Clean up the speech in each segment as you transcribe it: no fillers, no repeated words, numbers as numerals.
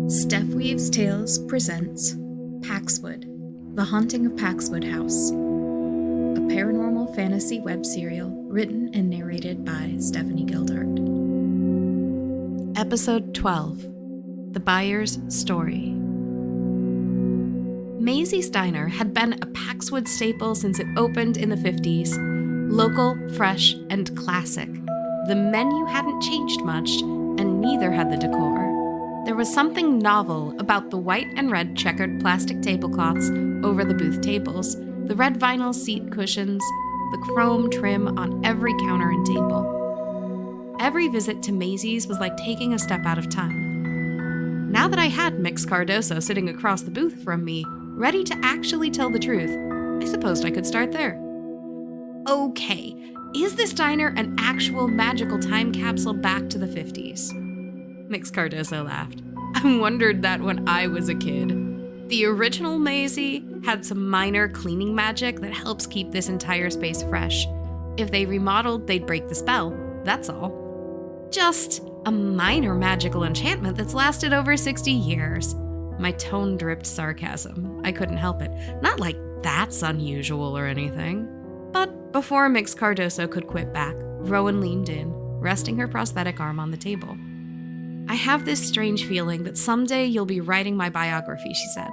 Steph Weaves Tales presents Paxwood, The Haunting of Paxwood House, a paranormal fantasy web serial written and narrated by Stephanie Gildart. Episode 12, The Buyer's Story. Maisie's Diner had been a Paxwood staple since it opened in the 50s. Local, fresh, and classic. The menu hadn't changed much, and neither had the decor. There was something novel about the white and red checkered plastic tablecloths over the booth tables, the red vinyl seat cushions, the chrome trim on every counter and table. Every visit to Maisie's was like taking a step out of time. Now that I had Mix Cardoso sitting across the booth from me, ready to actually tell the truth, I supposed I could start there. Okay, is this diner an actual magical time capsule back to the 50s? Mix Cardoso laughed. I wondered that when I was a kid. The original Maisie had some minor cleaning magic that helps keep this entire space fresh. If they remodeled, they'd break the spell, that's all. Just a minor magical enchantment that's lasted over 60 years. My tone dripped sarcasm. I couldn't help it. Not like that's unusual or anything. But before Mix Cardoso could quit back, Rowen leaned in, resting her prosthetic arm on the table. I have this strange feeling that someday you'll be writing my biography, she said.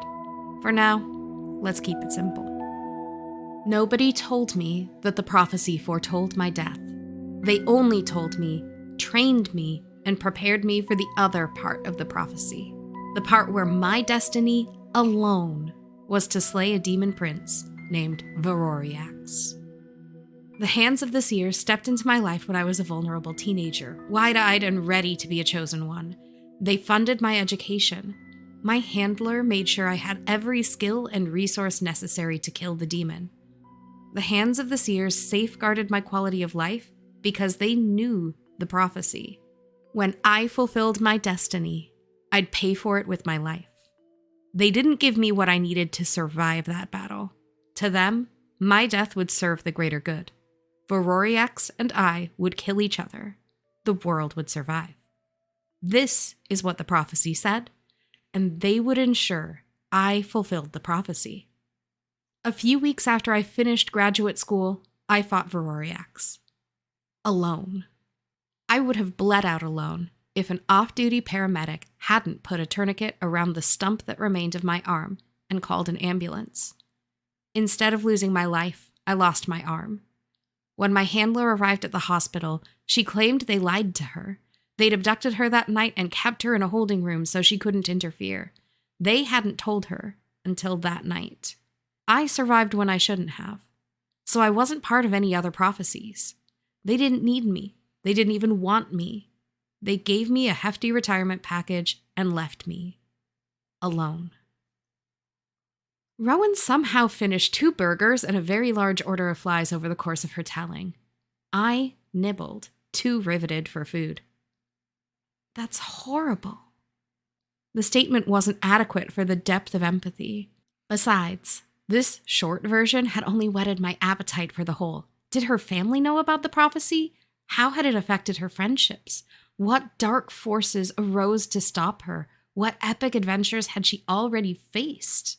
For now, let's keep it simple. Nobody told me that the prophecy foretold my death. They only told me, trained me, and prepared me for the other part of the prophecy. The part where my destiny alone was to slay a demon prince named Veroriax. The hands of the seers stepped into my life when I was a vulnerable teenager, wide-eyed and ready to be a chosen one. They funded my education. My handler made sure I had every skill and resource necessary to kill the demon. The hands of the seers safeguarded my quality of life because they knew the prophecy. When I fulfilled my destiny, I'd pay for it with my life. They didn't give me what I needed to survive that battle. To them, my death would serve the greater good. Veroriax and I would kill each other. The world would survive. This is what the prophecy said, and they would ensure I fulfilled the prophecy. A few weeks after I finished graduate school, I fought Veroriax. Alone. I would have bled out alone if an off-duty paramedic hadn't put a tourniquet around the stump that remained of my arm and called an ambulance. Instead of losing my life, I lost my arm. When my handler arrived at the hospital, she claimed they lied to her. They'd abducted her that night and kept her in a holding room so she couldn't interfere. They hadn't told her until that night. I survived when I shouldn't have, so I wasn't part of any other prophecies. They didn't need me. They didn't even want me. They gave me a hefty retirement package and left me alone. Rowen somehow finished 2 burgers and a very large order of flies over the course of her telling. I nibbled, too riveted for food. That's horrible. The statement wasn't adequate for the depth of empathy. Besides, this short version had only whetted my appetite for the whole. Did her family know about the prophecy? How had it affected her friendships? What dark forces arose to stop her? What epic adventures had she already faced?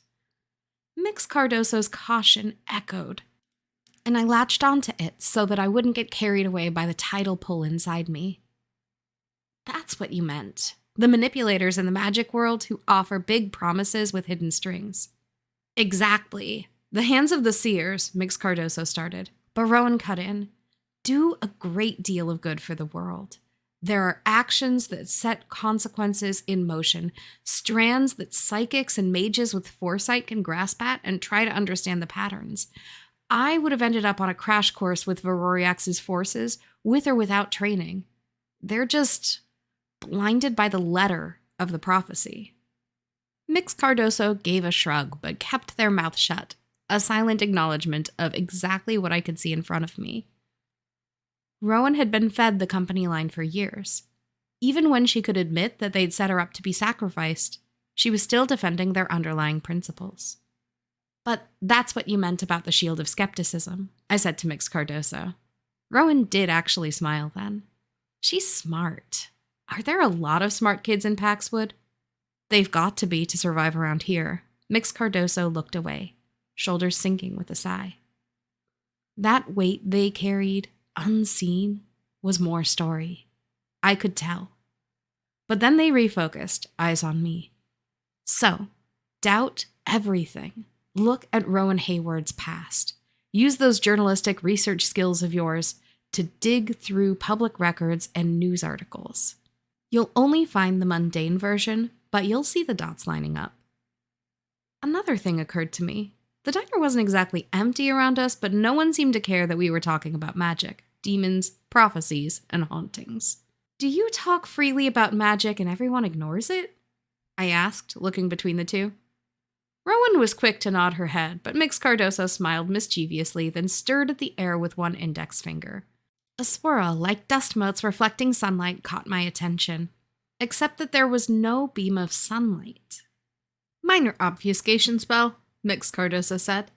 Mix Cardoso's caution echoed, and I latched onto it so that I wouldn't get carried away by the tidal pull inside me. That's what you meant. The manipulators in the magic world who offer big promises with hidden strings. Exactly. The hands of the seers, Mix Cardoso started, but Rowen cut in. Do a great deal of good for the world. There are actions that set consequences in motion, strands that psychics and mages with foresight can grasp at and try to understand the patterns. I would have ended up on a crash course with Veroriax's forces, with or without training. They're just blinded by the letter of the prophecy. Mix Cardoso gave a shrug, but kept their mouth shut, a silent acknowledgement of exactly what I could see in front of me. Rowen had been fed the company line for years. Even when she could admit that they'd set her up to be sacrificed, she was still defending their underlying principles. But that's what you meant about the shield of skepticism, I said to Mix Cardoso. Rowen did actually smile then. She's smart. Are there a lot of smart kids in Paxwood? They've got to be to survive around here. Mix Cardoso looked away, shoulders sinking with a sigh. That weight they carried, unseen, was more story. I could tell. But then they refocused, eyes on me. So, doubt everything. Look at Rowan Hayward's past. Use those journalistic research skills of yours to dig through public records and news articles. You'll only find the mundane version, but you'll see the dots lining up. Another thing occurred to me. The diner wasn't exactly empty around us, but no one seemed to care that we were talking about magic, demons, prophecies, and hauntings. Do you talk freely about magic and everyone ignores it? I asked, looking between the two. Rowan was quick to nod her head, but Mix Cardoso smiled mischievously, then stirred at the air with one index finger. A swirl like dust motes reflecting sunlight caught my attention, except that there was no beam of sunlight. Minor obfuscation spell, Mix Cardoso said.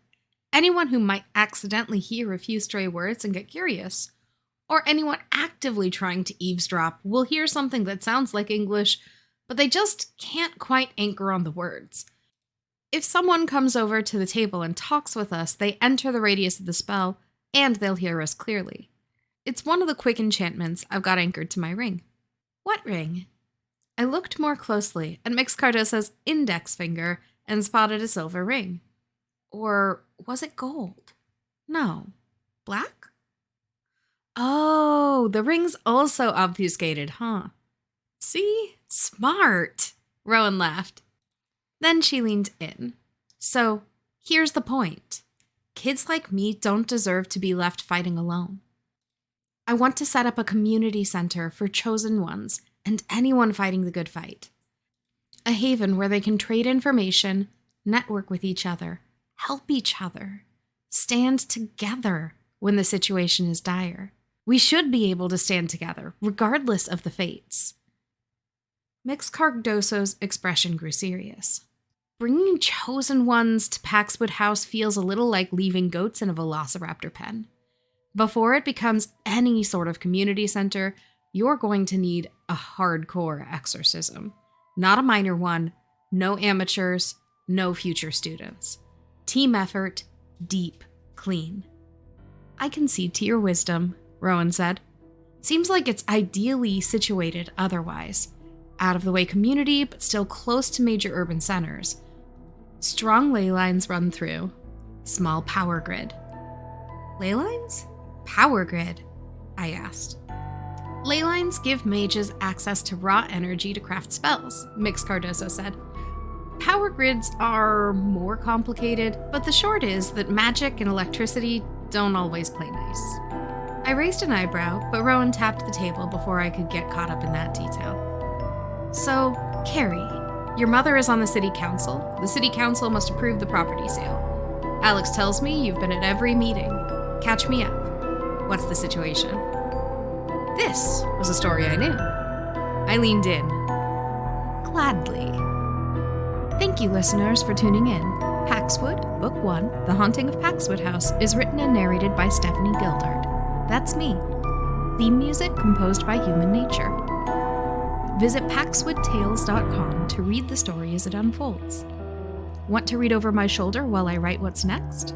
Anyone who might accidentally hear a few stray words and get curious, or anyone actively trying to eavesdrop will hear something that sounds like English, but they just can't quite anchor on the words. If someone comes over to the table and talks with us, they enter the radius of the spell, and they'll hear us clearly. It's one of the quick enchantments I've got anchored to my ring. What ring? I looked more closely at Mix Cardoso's index finger and spotted a silver ring. Or was it gold? No. Black? Oh, the ring's also obfuscated, huh? See? Smart! Rowan laughed. Then she leaned in. So, here's the point. Kids like me don't deserve to be left fighting alone. I want to set up a community center for chosen ones and anyone fighting the good fight. A haven where they can trade information, network with each other, help each other, stand together when the situation is dire. We should be able to stand together, regardless of the fates. Mix Cardoso's expression grew serious. Bringing chosen ones to Paxwood House feels a little like leaving goats in a velociraptor pen. Before it becomes any sort of community center, you're going to need a hardcore exorcism. Not a minor one, no amateurs, no future students. Team effort, deep, clean. I concede to your wisdom, Rowan said. Seems like it's ideally situated otherwise. Out of the way community, but still close to major urban centers. Strong ley lines run through. Small power grid. Ley lines? Power grid? I asked. Ley lines give mages access to raw energy to craft spells, Mix Cardoso said. Power grids are more complicated, but the short is that magic and electricity don't always play nice. I raised an eyebrow, but Rowan tapped the table before I could get caught up in that detail. So, Kerry, your mother is on the city council. The city council must approve the property sale. Alex tells me you've been at every meeting. Catch me up. What's the situation? This was a story I knew. I leaned in. Gladly. Thank you, listeners, for tuning in. Paxwood, Book 1, The Haunting of Paxwood House, is written and narrated by Stephanie Gildart. That's me. Theme music composed by Human Nature. Visit paxwoodtales.com to read the story as it unfolds. Want to read over my shoulder while I write what's next?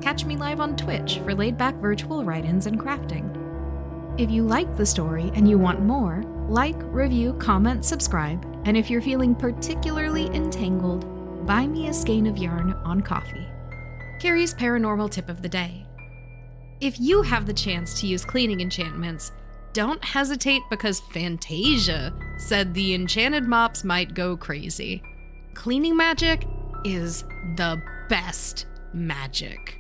Catch me live on Twitch for laid-back virtual write-ins and crafting. If you like the story and you want more, like, review, comment, subscribe, and if you're feeling particularly entangled, buy me a skein of yarn on Coffee. Kerry's paranormal tip of the day. If you have the chance to use cleaning enchantments, don't hesitate because Fantasia said the enchanted mops might go crazy. Cleaning magic is the best magic.